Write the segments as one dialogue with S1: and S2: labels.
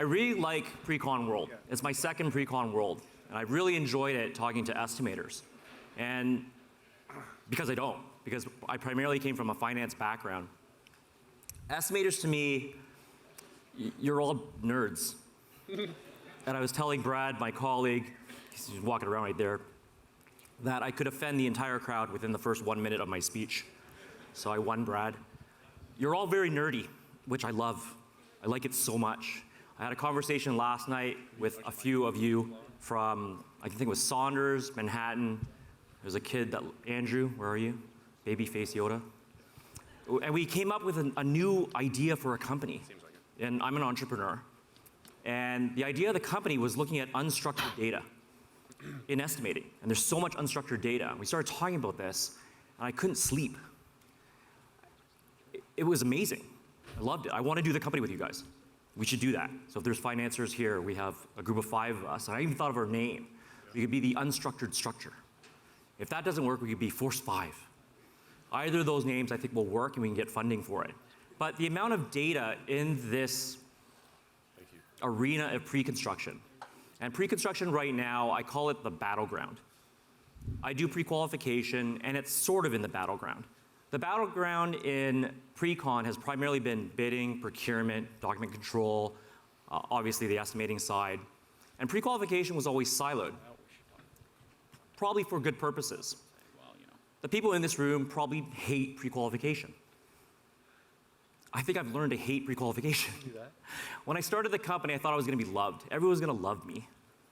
S1: I really like Precon World. It's my second Precon World, and I really enjoyed it talking to estimators. And because I primarily came from a finance background. Estimators to me, you're all nerds. And I was telling Brad, my colleague, he's walking around right there, that I could offend the entire crowd within the first 1 minute of my speech. So I won Brad. You're all very nerdy, which I love. I like it so much. I had a conversation last night with a few of you from, I think it was Saunders, Manhattan. There's a kid that, Andrew, where are you? Babyface Yoda. And we came up with a new idea for a company. And I'm an entrepreneur. And the idea of the company was looking at unstructured data in estimating. And there's so much unstructured data. We started talking about this, and I couldn't sleep. It was amazing. I loved it. I want to do the company with you guys. We should do that. So if there's financiers here, we have a group of 5 of us. And I even thought of our name. We could be the unstructured structure. If that doesn't work, we could be Force 5. Either of those names I think will work and we can get funding for it. But the amount of data in this arena of pre-construction, and pre-construction right now, I call it the battleground. I do pre-qualification and it's sort of in the battleground. The battleground in Precon has primarily been bidding, procurement, document control, obviously the estimating side. And pre-qualification was always siloed, probably for good purposes. The people in this room probably hate pre-qualification. I think I've learned to hate pre-qualification. When I started the company, I thought I was going to be loved. Everyone was going to love me.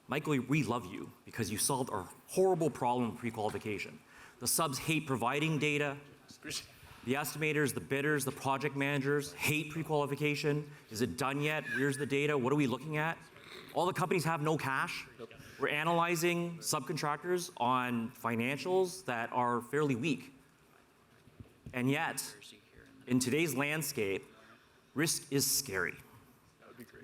S1: Michael, we love you because you solved our horrible problem of pre-qualification. The subs hate providing data. The estimators, the bidders, the project managers hate pre-qualification. Is it done yet? Where's the data? What are we looking at? All the companies have no cash. We're analyzing subcontractors on financials that are fairly weak. And yet, in today's landscape, risk is scary.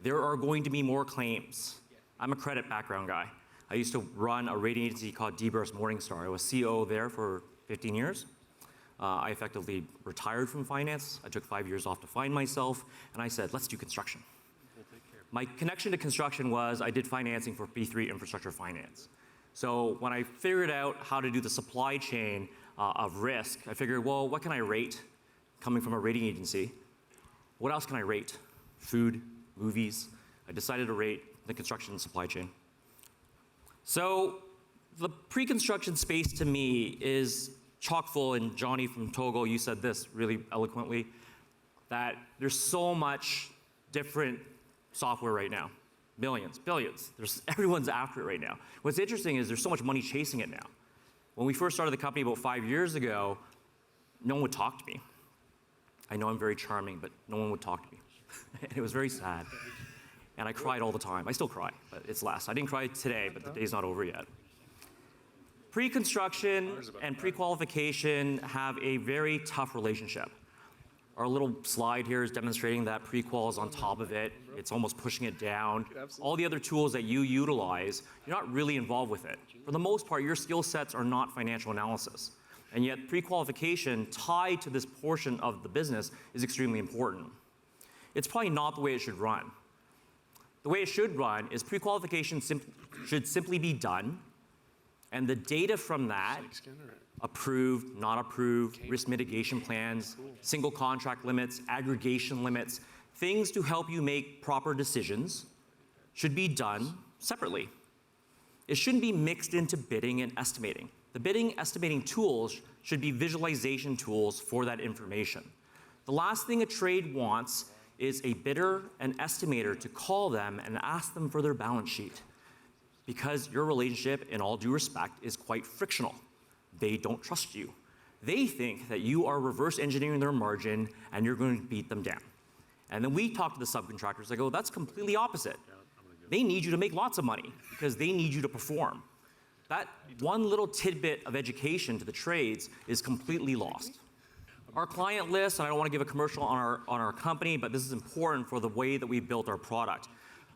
S1: There are going to be more claims. I'm a credit background guy. I used to run a rating agency called DBRS Morningstar. I was COO there for 15 years. I effectively retired from finance. I took 5 years off to find myself, and I said, let's do construction. My connection to construction was I did financing for B3 infrastructure finance. So when I figured out how to do the supply chain of risk, I figured, well, what can I rate coming from a rating agency? What else can I rate? Food, movies. I decided to rate the construction supply chain. So the pre-construction space to me is chock full, and Johnny from Togo, you said this really eloquently, that there's so much different software right now. Millions, billions. Everyone's after it right now. What's interesting is there's so much money chasing it now. When we first started the company about 5 years ago, no one would talk to me. I know I'm very charming, but no one would talk to me. And it was very sad. And I cried all the time. I still cry, but it's less. I didn't cry today, but the day's not over yet. Pre-construction and pre-qualification have a very tough relationship. Our little slide here is demonstrating that pre-qual is on top of it. It's almost pushing it down. All the other tools that you utilize, you're not really involved with it. For the most part, your skill sets are not financial analysis. And yet pre-qualification tied to this portion of the business is extremely important. It's probably not the way it should run. The way it should run is pre-qualification should simply be done, and the data from that, approved, not approved, risk mitigation plans, single contract limits, aggregation limits, things to help you make proper decisions should be done separately. It shouldn't be mixed into bidding and estimating. The bidding estimating tools should be visualization tools for that information. The last thing a trade wants is a bidder and estimator to call them and ask them for their balance sheet, because your relationship, in all due respect, is quite frictional. They don't trust you. They think that you are reverse engineering their margin and you're going to beat them down. And then we talk to the subcontractors, I go, that's completely opposite. They need you to make lots of money because they need you to perform. That one little tidbit of education to the trades is completely lost. Our client list, and I don't want to give a commercial on our company, but this is important for the way that we built our product.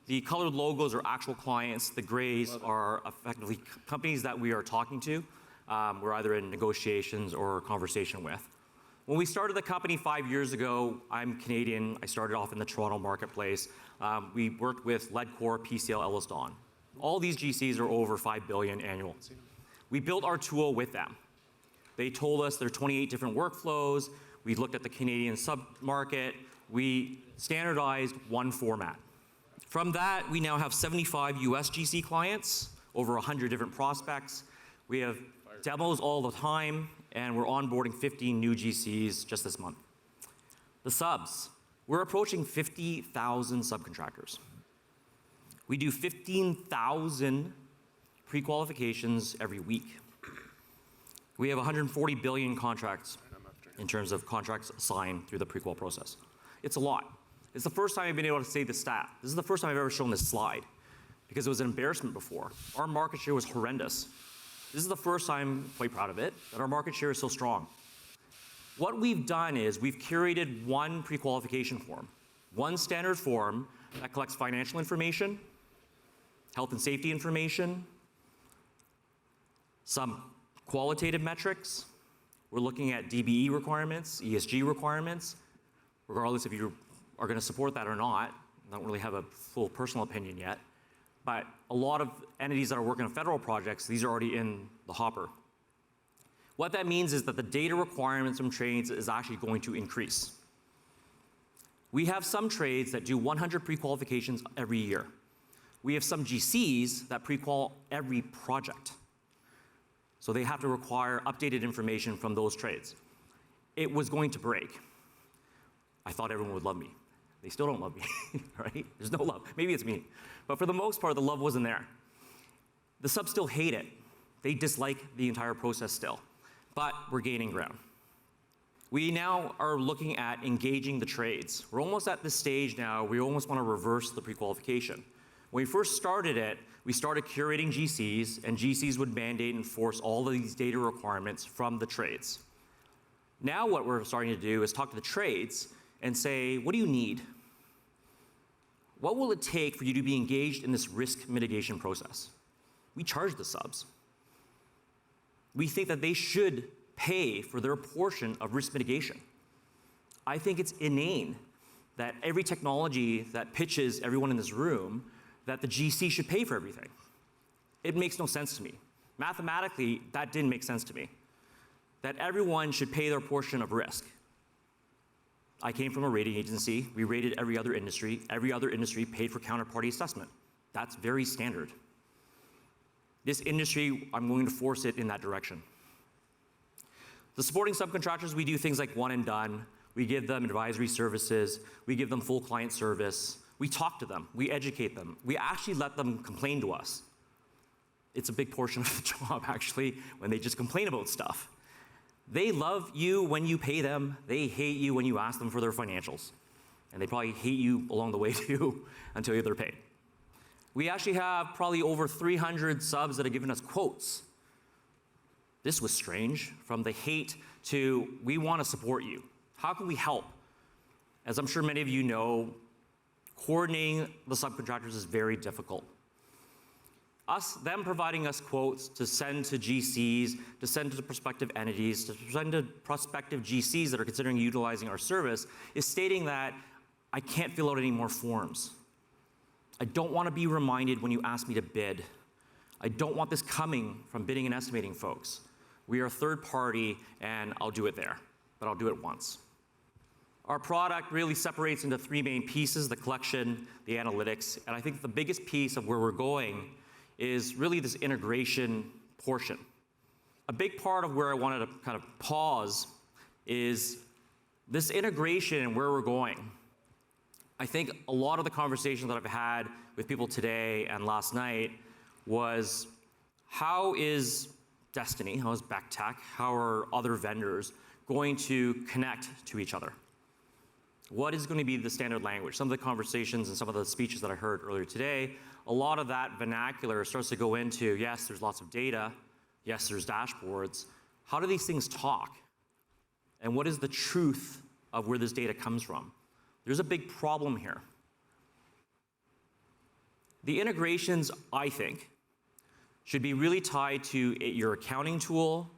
S1: The colored logos are actual clients. The grays are effectively companies that we are talking to. We're either in negotiations or conversation with. When we started the company 5 years ago, I'm Canadian. I started off in the Toronto marketplace. We worked with Ledcor, PCL, Ellis Don. All these GCs are over $5 billion annual. We built our tool with them. They told us there are 28 different workflows. We looked at the Canadian sub-market. We standardized one format. From that, we now have 75 US GC clients, over 100 different prospects. We have demos all the time, and we're onboarding 15 new GCs just this month. The subs, we're approaching 50,000 subcontractors. We do 15,000 pre-qualifications every week. We have 140 billion contracts in terms of contracts signed through the pre-qual process. It's a lot. It's the first time I've been able to say this stat. This is the first time I've ever shown this slide because it was an embarrassment before. Our market share was horrendous. This is the first time, I'm quite proud of it, that our market share is so strong. What we've done is we've curated one pre-qualification form, one standard form that collects financial information, health and safety information, some qualitative metrics. We're looking at DBE requirements, ESG requirements, regardless if you are going to support that or not. I don't really have a full personal opinion yet. But a lot of entities that are working on federal projects, these are already in the hopper. What that means is that the data requirements from trades is actually going to increase. We have some trades that do 100 pre-qualifications every year. We have some GCs that pre-qual every project. So they have to require updated information from those trades. It was going to break. I thought everyone would love me. They still don't love me, right? There's no love. Maybe it's me. But for the most part, the love wasn't there. The subs still hate it. They dislike the entire process still. But we're gaining ground. We now are looking at engaging the trades. We're almost at this stage now, we almost want to reverse the pre-qualification. When we first started it, we started curating GCs, and GCs would mandate and enforce all of these data requirements from the trades. Now what we're starting to do is talk to the trades and say, what do you need? What will it take for you to be engaged in this risk mitigation process? We charge the subs. We think that they should pay for their portion of risk mitigation. I think it's inane that every technology that pitches everyone in this room, that the GC should pay for everything. It makes no sense to me. Mathematically, that didn't make sense to me. That everyone should pay their portion of risk. I came from a rating agency. We rated every other industry. Every other industry paid for counterparty assessment. That's very standard. This industry, I'm going to force it in that direction. The supporting subcontractors, we do things like one and done. We give them advisory services. We give them full client service. We talk to them. We educate them. We actually let them complain to us. It's a big portion of the job, actually, when they just complain about stuff. They love you when you pay them. They hate you when you ask them for their financials. And they probably hate you along the way too until they're paid. We actually have probably over 300 subs that have given us quotes. This was strange, from the hate to we want to support you. How can we help? As I'm sure many of you know, coordinating the subcontractors is very difficult. Them providing us quotes to send to GCs, to send to prospective entities, to send to prospective GCs that are considering utilizing our service is stating that I can't fill out any more forms. I don't want to be reminded when you ask me to bid. I don't want this coming from bidding and estimating folks. We are a third party, and I'll do it there, but I'll do it once. Our product really separates into three main pieces: the collection, the analytics, and I think the biggest piece of where we're going is really this integration portion. A big part of where I wanted to kind of pause is this integration and where we're going. I think a lot of the conversations that I've had with people today and last night was, how is Destiny, how is BeckTech, how are other vendors going to connect to each other? What is going to be the standard language? Some of the conversations and some of the speeches that I heard earlier today, a lot of that vernacular starts to go into, yes, there's lots of data, yes, there's dashboards. How do these things talk? And what is the truth of where this data comes from? There's a big problem here. The integrations, I think, should be really tied to your accounting tool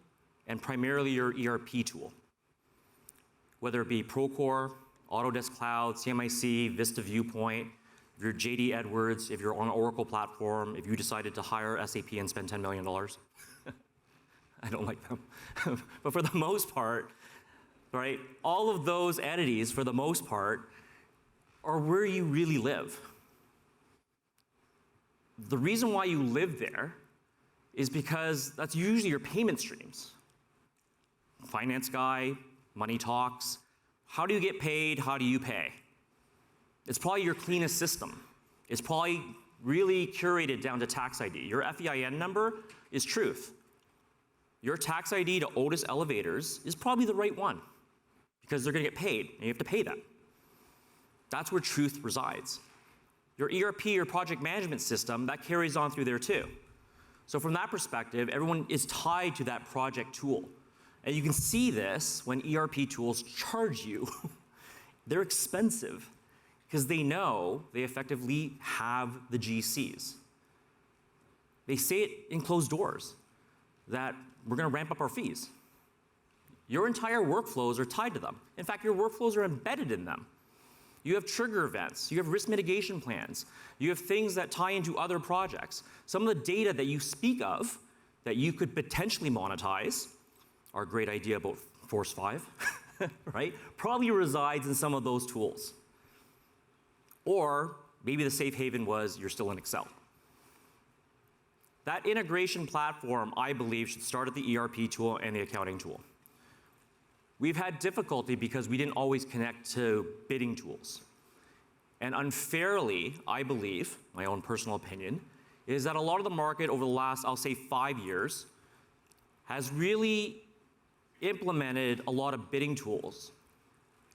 S1: and primarily your ERP tool. whether it be Procore, Autodesk Cloud, CMIC, Vista Viewpoint, if you're JD Edwards, if you're on an Oracle platform, if you decided to hire SAP and spend $10 million. I don't like them. But for the most part, right, all of those entities, for the most part, are where you really live. The reason why you live there is because that's usually your payment streams. Finance guy, money talks. How do you get paid? How do you pay? It's probably your cleanest system. It's probably really curated down to tax ID. Your FEIN number is truth. Your tax ID to Otis Elevators is probably the right one because they're going to get paid, and you have to pay them. That's where truth resides. Your ERP or project management system, that carries on through there too. So from that perspective, everyone is tied to that project tool. And you can see this when ERP tools charge you. They're expensive because they know they effectively have the GCs. They say it in closed doors that we're going to ramp up our fees. Your entire workflows are tied to them. In fact, your workflows are embedded in them. You have trigger events, you have risk mitigation plans, you have things that tie into other projects. Some of the data that you speak of that you could potentially monetize, our great idea about Force 5, right, probably resides in some of those tools. Or maybe the safe haven was you're still in Excel. That integration platform, I believe, should start at the ERP tool and the accounting tool. We've had difficulty because we didn't always connect to bidding tools. And unfairly, I believe, my own personal opinion, is that a lot of the market over the last, I'll say 5 years, has really implemented a lot of bidding tools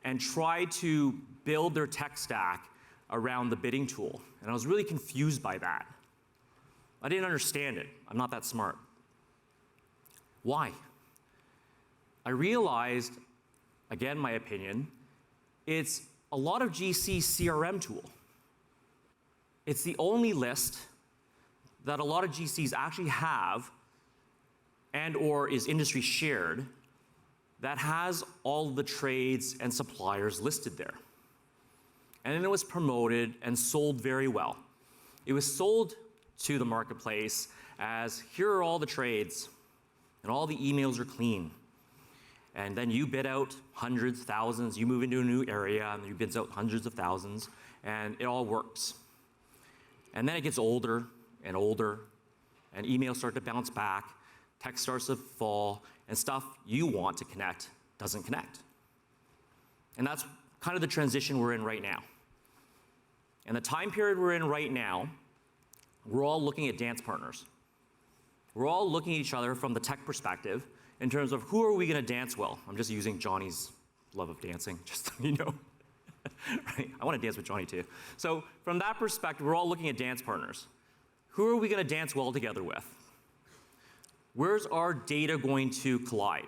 S1: and tried to build their tech stack around the bidding tool. And I was really confused by that. I didn't understand it. I'm not that smart. Why? I realized, again, my opinion, it's a lot of GC's CRM tool. It's the only list that a lot of GCs actually have and or is industry shared that has all the trades and suppliers listed there. And then it was promoted and sold very well. It was sold to the marketplace as, here are all the trades, and all the emails are clean. And then you bid out hundreds, thousands, you move into a new area, and you bid out hundreds of thousands, and it all works. And then it gets older and older, and emails start to bounce back, text starts to fall, and stuff you want to connect doesn't connect. And that's kind of the transition we're in right now. And the time period we're in right now, we're all looking at dance partners. We're all looking at each other from the tech perspective in terms of who are we going to dance well. I'm just using Johnny's love of dancing, just so you know. Right? I want to dance with Johnny too. So from that perspective, we're all looking at dance partners. Who are we going to dance well together with? Where's our data going to collide?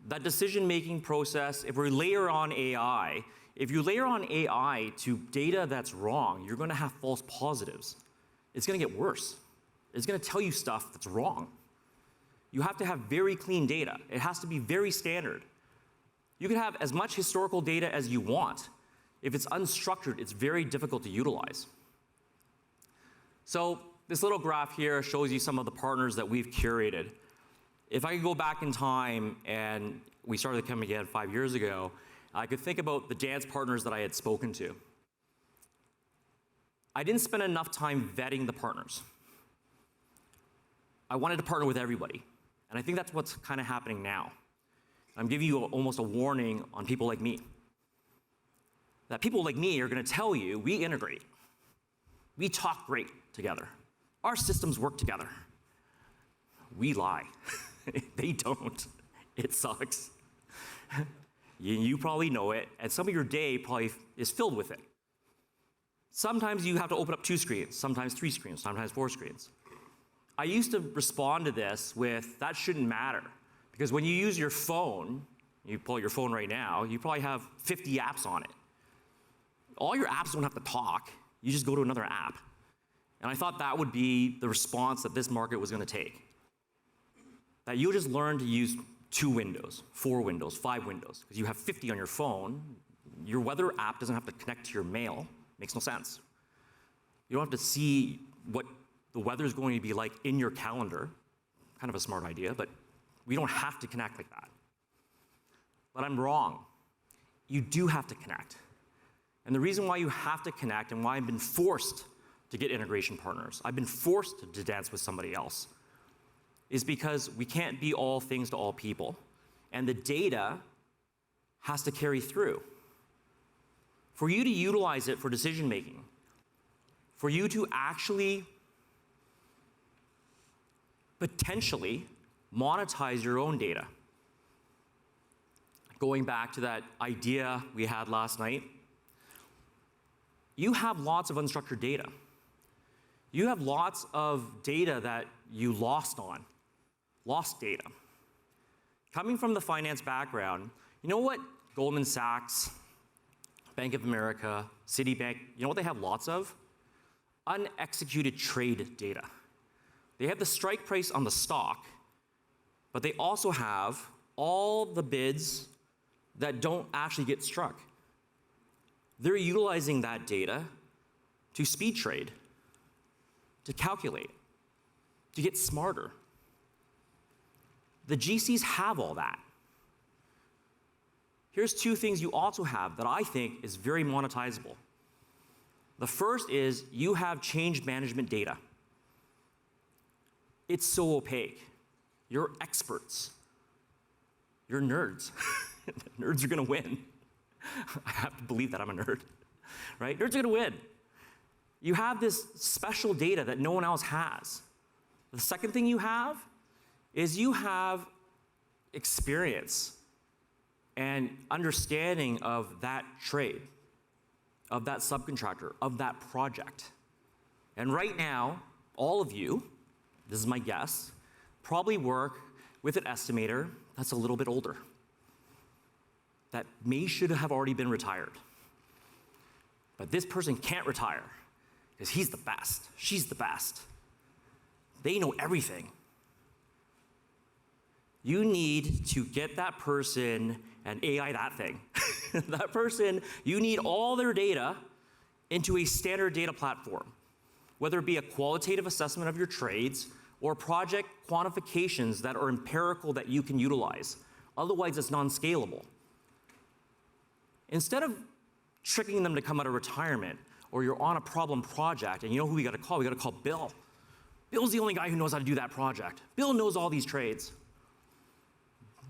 S1: That decision-making process, if we layer on AI, if you layer on AI to data that's wrong, you're going to have false positives. It's going to get worse. It's going to tell you stuff that's wrong. You have to have very clean data. It has to be very standard. You can have as much historical data as you want. If it's unstructured, it's very difficult to utilize. So this little graph here shows you some of the partners that we've curated. If I could go back in time and we started the company again 5 years ago, I could think about the dance partners that I had spoken to. I didn't spend enough time vetting the partners. I wanted to partner with everybody. And I think that's what's kind of happening now. I'm giving you almost a warning on people like me. That people like me are going to tell you, we integrate. We talk great together. Our systems work together. We lie. They don't. It sucks. You probably know it, and some of your day probably is filled with it. Sometimes you have to open up 2 screens, sometimes 3 screens, sometimes 4 screens. I used to respond to this with, that shouldn't matter. Because when you use your phone, you pull your phone right now, you probably have 50 apps on it. All your apps don't have to talk. You just go to another app. And I thought that would be the response that this market was going to take. That you'll just learn to use 2 windows, 4 windows, 5 windows, because you have 50 on your phone. Your weather app doesn't have to connect to your mail. Makes no sense. You don't have to see what the weather is going to be like in your calendar. Kind of a smart idea, but we don't have to connect like that. But I'm wrong. You do have to connect. And the reason why you have to connect and why I've been forced to get integration partners, I've been forced to dance with somebody else, is because we can't be all things to all people. And the data has to carry through. For you to utilize it for decision making, for you to actually potentially monetize your own data. Going back to that idea we had last night, you have lots of unstructured data. You have lots of data that you lost data. Coming from the finance background, you know what Goldman Sachs, Bank of America, Citibank, you know what they have lots of? Unexecuted trade data. They have the strike price on the stock, but they also have all the bids that don't actually get struck. They're utilizing that data to speed trade, to calculate, to get smarter. The GCs have all that. Here's 2 things you also have that I think is very monetizable. The first is you have change management data. It's so opaque. You're experts. You're nerds. Nerds are gonna win. I have to believe that I'm a nerd, right? Nerds are gonna win. You have this special data that no one else has. The second thing you have is you have experience and understanding of that trade, of that subcontractor, of that project. And right now, all of you, this is my guess, probably work with an estimator that's a little bit older, that should have already been retired. But this person can't retire because he's the best, she's the best. They know everything. You need to get that person and AI that thing. That person, you need all their data into a standard data platform, whether it be a qualitative assessment of your trades or project quantifications that are empirical that you can utilize. Otherwise, it's non-scalable. Instead of tricking them to come out of retirement, or you're on a problem project, and you know who we gotta call? We gotta call Bill. Bill's the only guy who knows how to do that project. Bill knows all these trades.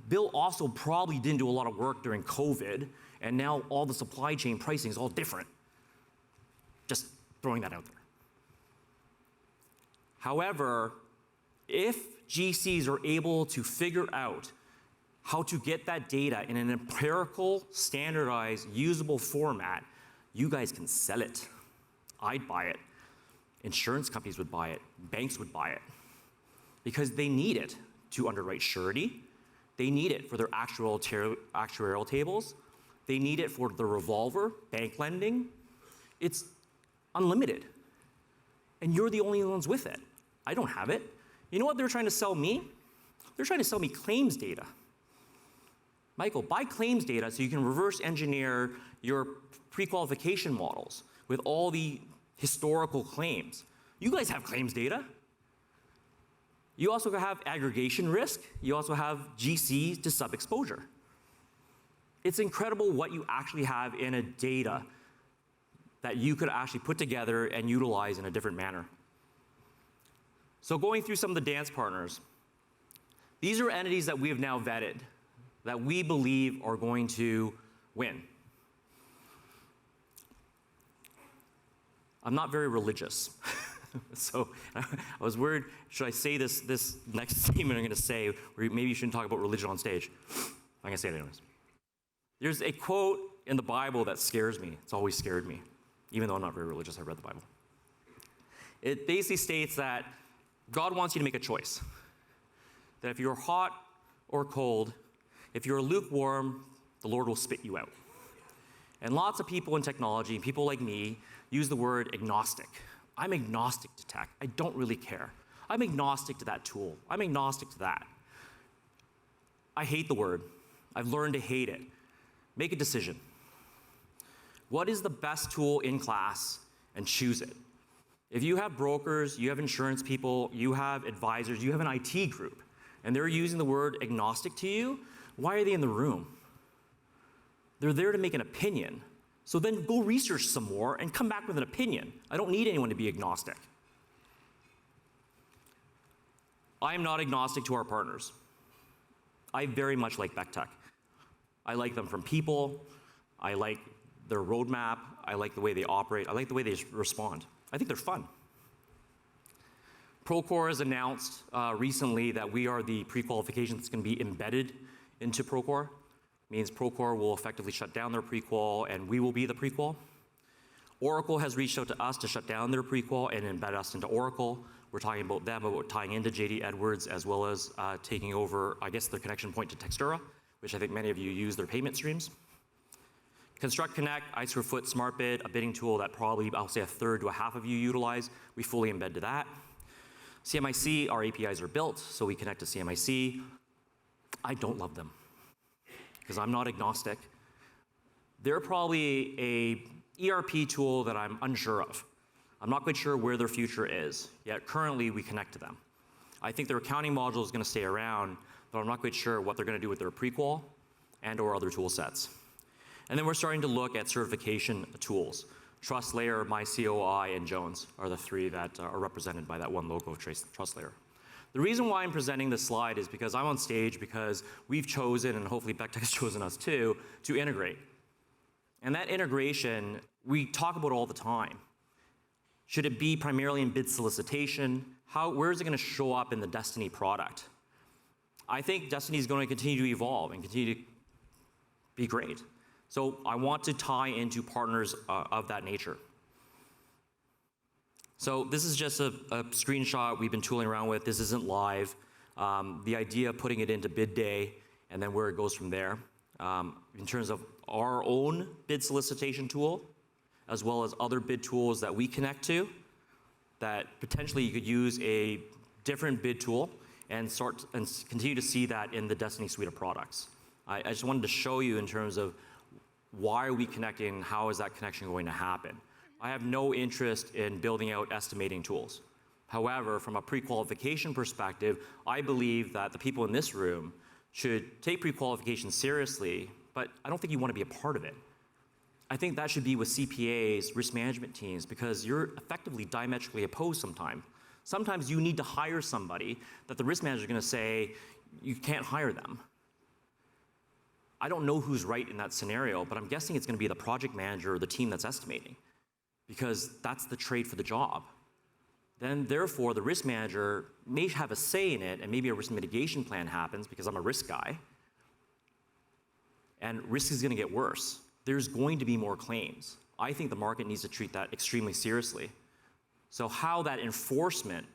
S1: Bill also probably didn't do a lot of work during COVID, and now all the supply chain pricing is all different. Just throwing that out there. However, if GCs are able to figure out how to get that data in an empirical, standardized, usable format, you guys can sell it. I'd buy it. Insurance companies would buy it. Banks would buy it. Because they need it to underwrite surety. They need it for their actuarial tables. They need it for the revolver, bank lending. It's unlimited. And you're the only ones with it. I don't have it. You know what they're trying to sell me? They're trying to sell me claims data. Michael, buy claims data so you can reverse engineer your pre-qualification models with all the historical claims. You guys have claims data. You also have aggregation risk. You also have GC to sub-exposure. It's incredible what you actually have in a data that you could actually put together and utilize in a different manner. So going through some of the dance partners, these are entities that we have now vetted, that we believe are going to win. I'm not very religious. So I was worried, should I say this next statement I'm going to say, or maybe you shouldn't talk about religion on stage. I'm going to say it anyways. There's a quote in the Bible that scares me. It's always scared me, even though I'm not very religious. I read the Bible. It basically states that God wants you to make a choice. That if you're hot or cold, if you're lukewarm, the Lord will spit you out. And lots of people in technology, people like me, use the word agnostic. I'm agnostic to tech. I don't really care. I'm agnostic to that tool. I'm agnostic to that. I hate the word. I've learned to hate it. Make a decision. What is the best tool in class, and choose it. If you have brokers, you have insurance people, you have advisors, you have an IT group, and they're using the word agnostic to you, why are they in the room? They're there to make an opinion. So then go research some more and come back with an opinion. I don't need anyone to be agnostic. I am not agnostic to our partners. I very much like BECTEC. I like them from people. I like their roadmap. I like the way they operate. I like the way they respond. I think they're fun. Procore has announced recently that we are the pre-qualification that's going to be embedded into Procore. Means Procore will effectively shut down their prequal, and we will be the prequal. Oracle has reached out to us to shut down their prequal and embed us into Oracle. We're talking about them, about tying into JD Edwards, as well as taking over, I guess, their connection point to Textura, which I think many of you use their payment streams. Construct Connect, iSquareFoot, SmartBid, a bidding tool that probably, I'll say, a third to a half of you utilize. We fully embed to that. CMIC, our APIs are built, so we connect to CMIC. I don't love them, because I'm not agnostic. They're probably a ERP tool that I'm unsure of. I'm not quite sure where their future is, yet currently we connect to them. I think their accounting module is going to stay around, but I'm not quite sure what they're going to do with their prequal and or other tool sets. And then we're starting to look at certification tools. TrustLayer, MyCOI, and Jones are the three that are represented by that one logo of TrustLayer. The reason why I'm presenting this slide is because I'm on stage because we've chosen, and hopefully BECTEC has chosen us too, to integrate. And that integration, we talk about all the time. Should it be primarily in bid solicitation? Where is it going to show up in the Destiny product? I think Destiny is going to continue to evolve and continue to be great. So I want to tie into partners of that nature. So this is just a screenshot we've been tooling around with. This isn't live. The idea of putting it into bid day and then where it goes from there. In terms of our own bid solicitation tool, as well as other bid tools that we connect to, that potentially you could use a different bid tool and continue to see that in the Destiny suite of products. I just wanted to show you in terms of why are we connecting, how is that connection going to happen. I have no interest in building out estimating tools. However, from a pre-qualification perspective, I believe that the people in this room should take pre-qualification seriously, but I don't think you want to be a part of it. I think that should be with CPAs, risk management teams, because you're effectively diametrically opposed sometimes. Sometimes you need to hire somebody that the risk manager is going to say, you can't hire them. I don't know who's right in that scenario, but I'm guessing it's going to be the project manager or the team that's estimating, because that's the trade for the job. Then, therefore, the risk manager may have a say in it, and maybe a risk mitigation plan happens because I'm a risk guy, and risk is going to get worse. There's going to be more claims. I think the market needs to treat that extremely seriously. So how that enforcement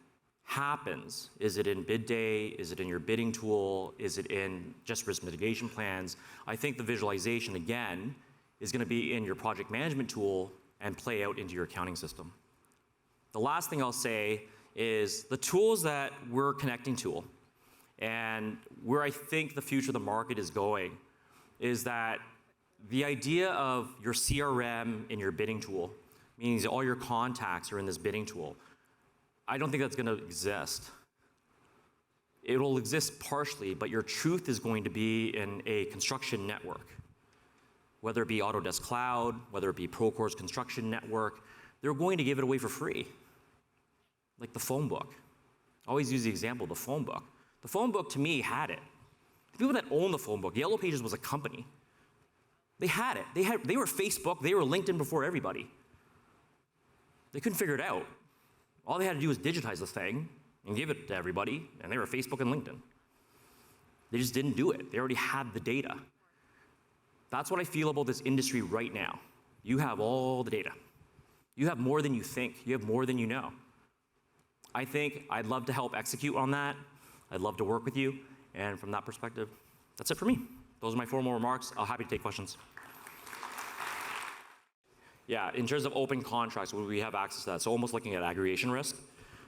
S1: happens, is it in bid day, is it in your bidding tool, is it in just risk mitigation plans? I think the visualization, again, is going to be in your project management tool and play out into your accounting system. The last thing I'll say is the tools that we're connecting to, and where I think the future of the market is going, is that the idea of your CRM in your bidding tool, means all your contacts are in this bidding tool. I don't think that's going to exist. It'll exist partially, but your truth is going to be in a construction network. Whether it be Autodesk Cloud, whether it be Procore's construction network, they're going to give it away for free. Like the phone book. I always use the example of the phone book. The phone book, to me, had it. The people that own the phone book, Yellow Pages was a company. They had it. They were Facebook, they were LinkedIn before everybody. They couldn't figure it out. All they had to do was digitize the thing and give it to everybody, and they were Facebook and LinkedIn. They just didn't do it. They already had the data. That's what I feel about this industry right now. You have all the data. You have more than you think. You have more than you know. I think I'd love to help execute on that. I'd love to work with you. And from that perspective, that's it for me. Those are my formal remarks. I'm happy to take questions. Yeah, in terms of open contracts, we have access to that. So almost looking at aggregation risk.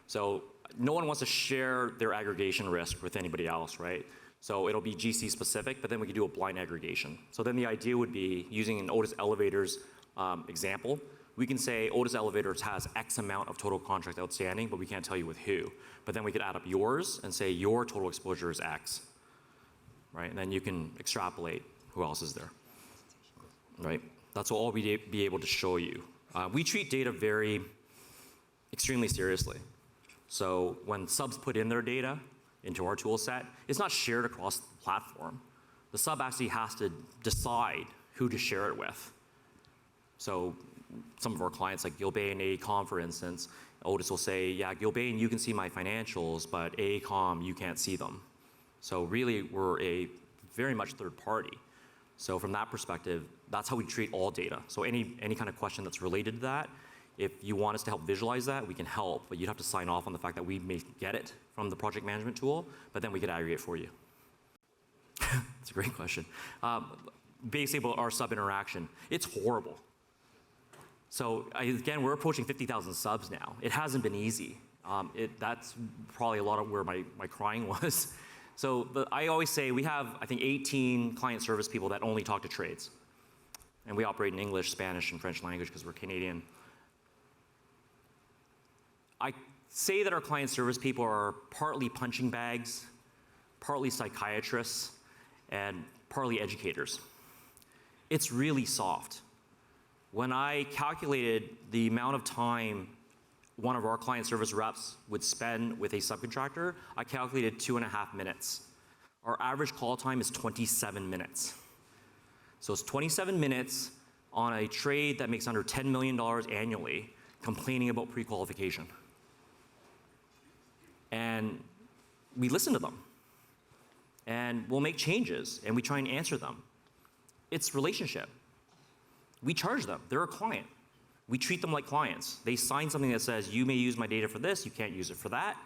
S1: So no one wants to share their aggregation risk with anybody else, right? So it'll be GC specific, but then we could do a blind aggregation. So then the idea would be, using an Otis Elevators example, we can say Otis Elevators has X amount of total contract outstanding, but we can't tell you with who. But then we could add up yours and say your total exposure is X, right? And then you can extrapolate who else is there, right? That's what all we'd be able to show you. We treat data extremely seriously. So when subs put in their data into our tool set, it's not shared across the platform. The sub actually has to decide who to share it with. So some of our clients like Gilbane and AECOM, for instance, Otis will say, yeah, Gilbane, you can see my financials, but AECOM, you can't see them. So really, we're a very much third party. So from that perspective, that's how we treat all data. So any kind of question that's related to that, if you want us to help visualize that, we can help, but you'd have to sign off on the fact that we may get it from the project management tool, but then we could aggregate for you. That's a great question. Basically about our sub interaction, it's horrible. So again, we're approaching 50,000 subs now. It hasn't been easy. That's probably a lot of where my crying was. So I always say we have, I think, 18 client service people that only talk to trades. And we operate in English, Spanish, and French language because we're Canadian. I say that our client service people are partly punching bags, partly psychiatrists, and partly educators. It's really soft. When I calculated the amount of time one of our client service reps would spend with a subcontractor, I calculated 2.5 minutes. Our average call time is 27 minutes. So it's 27 minutes on a trade that makes under $10 million annually, complaining about pre-qualification. And we listen to them. And we'll make changes, and we try and answer them. It's relationship. We charge them. They're a client. We treat them like clients. They sign something that says, you may use my data for this, you can't use it for that,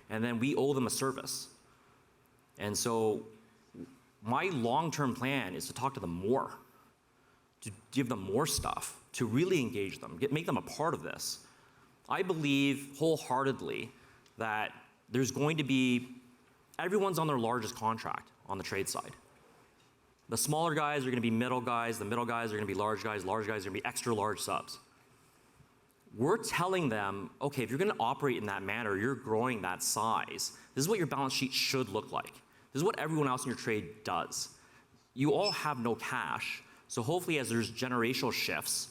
S1: and then we owe them a service. And so my long-term plan is to talk to them more, to give them more stuff, to really engage them, make them a part of this. I believe wholeheartedly that there's going to be, everyone's on their largest contract on the trade side. The smaller guys are going to be middle guys, the middle guys are going to be large guys are going to be extra large subs. We're telling them, okay, if you're going to operate in that manner, you're growing that size, this is what your balance sheet should look like. This is what everyone else in your trade does. You all have no cash, so hopefully as there's generational shifts,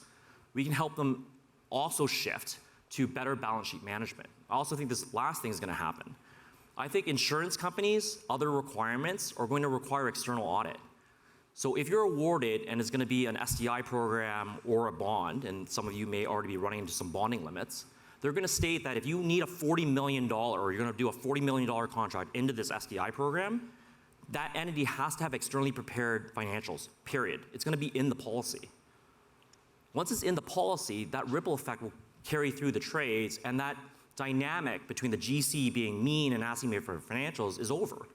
S1: we can help them also shift to better balance sheet management. I also think this last thing is going to happen. I think insurance companies, other requirements are going to require external audit. So if you're awarded and it's going to be an SDI program or a bond, and some of you may already be running into some bonding limits, they're going to state that if you need a $40 million, or you're going to do a $40 million contract into this SDI program, that entity has to have externally prepared financials, period. It's going to be in the policy. Once it's in the policy, that ripple effect will carry through the trades, and that dynamic between the GC being mean and asking me for financials is over.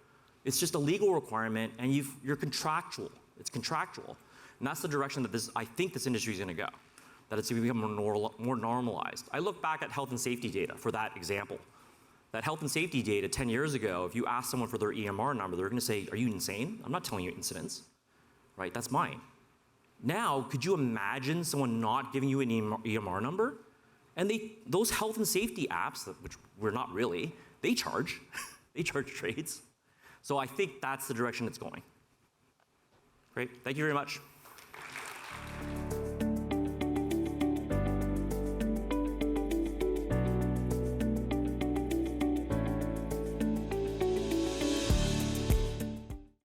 S1: It's just a legal requirement, and you're contractual. It's contractual. And that's the direction that I think this industry is going to go, that it's going to become more normalized. I look back at health and safety data for that example. That health and safety data 10 years ago, if you ask someone for their EMR number, they're going to say, are you insane? I'm not telling you incidents, right? That's mine. Now, could you imagine someone not giving you an EMR number? And those health and safety apps, which we're not really, they charge. They charge trades. So I think that's the direction it's going. Great. Thank you very much.